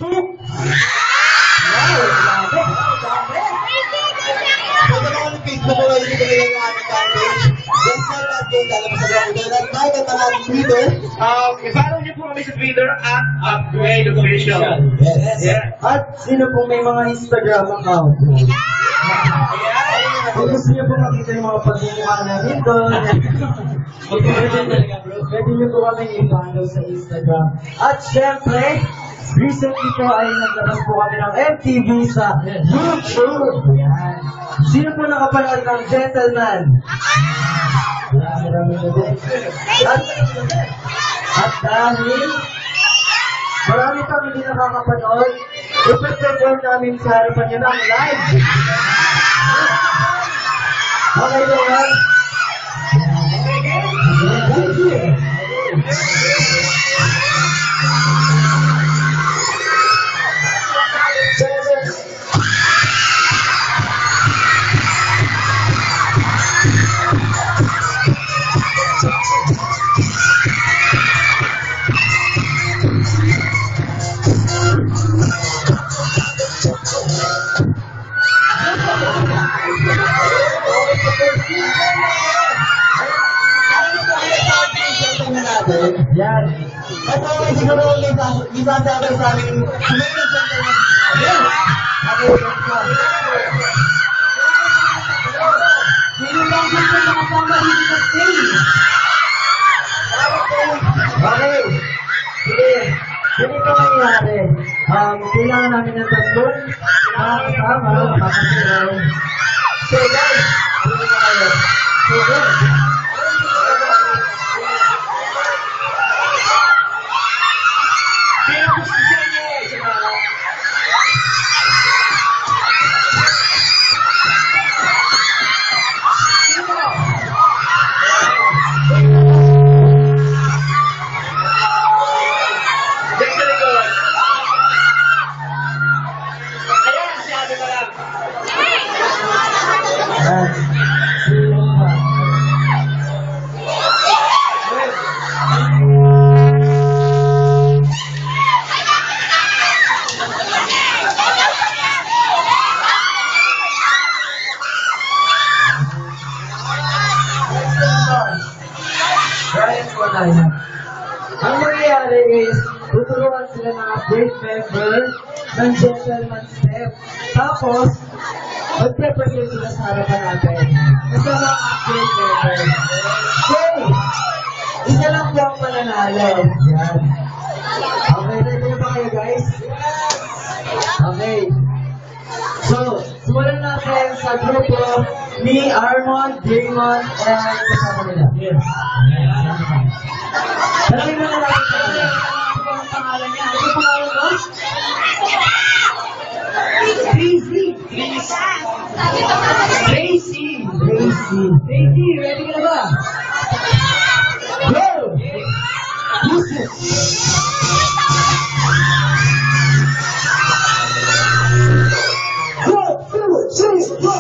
Facebook. Wow, grabe. Pwede naman yung Facebook ko ngayon dito yung aming campaign. Just like that po, lalabas sa mga ito. Like at ang Twitter. I-follow niyo po kami sa Twitter at Upgrade Official. Yes. At sino po may mga Instagram account? Kung gusto niyo po makita yung mga pagmumukha namin doon, pwede niyo po kami i-follow sa Instagram. At syempre, recently po ay naglabas po kami ng MTV sa YouTube. Yan. Sino po nakapanood ng Gentleman? Marami na din. At dahil marami pang hindi nakakapanood, ipaperform namin sa harapan nyo ng live. Okay ba yan? Thank you. Yan. Ito ay siguro isasabi sa amin. Sumayon sa amin. Ako, Sino lang dito nakasama dito sa stage? Okay. Sige. Ganito nangyari. Kailangan namin ng tatlong nakakasama. So guys, dito na kayo. So guys, Sino gusto sa inyo? ang mangyayari is, tuturuan sila ng upgrade member ng Gentleman Step. Tapos, magpe-perform sila sa harapan natin. Kasama ang upgrade member. Okay! Isa lang po ang mananalo. Yan. Okay, ready na ba kayo guys? Okay. So, simulan natin sa grupo ni Armond, Draymond, and kasama nila. Yes. Sabi mo na lang ano ang pangalan niya? Ano ang pangalan mo? Tracy. Tracy, ready ka na ba? Go! Music! Go! 2, 3, go!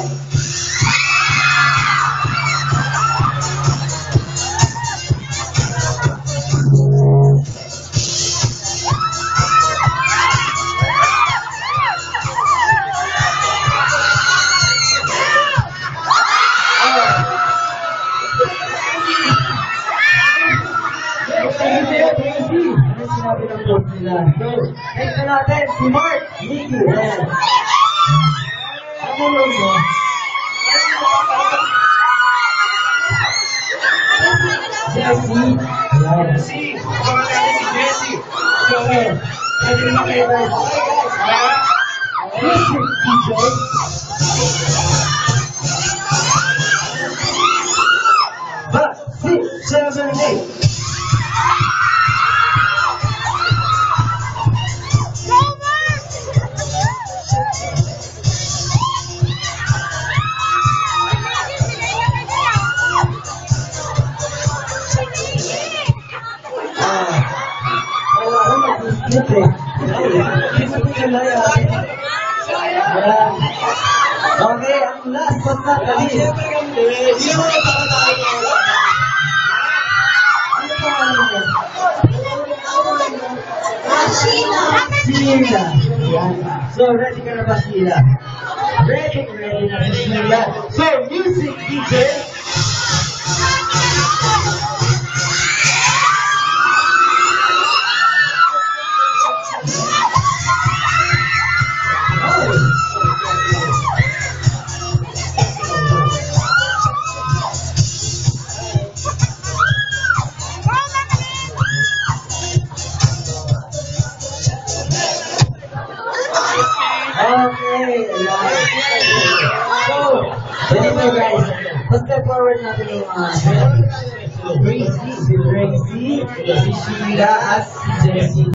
Sinabi ng boss nila. So, next na natin, si Mark, Nicky, and ano lang mo? Jessie. Jessie. Mga natin si Jessie. So, pwede na kayo guys. Music, DJ. 5, 6, 7, 8. Okay, ang last but not the least. Sheila. Yan. So, ready ka na ba, Sheila? Ready na si Sheila. So, music teacher. Okay, so, ganito guys, pag-step forward natin yung Gracie, si Sheila at si Jessie.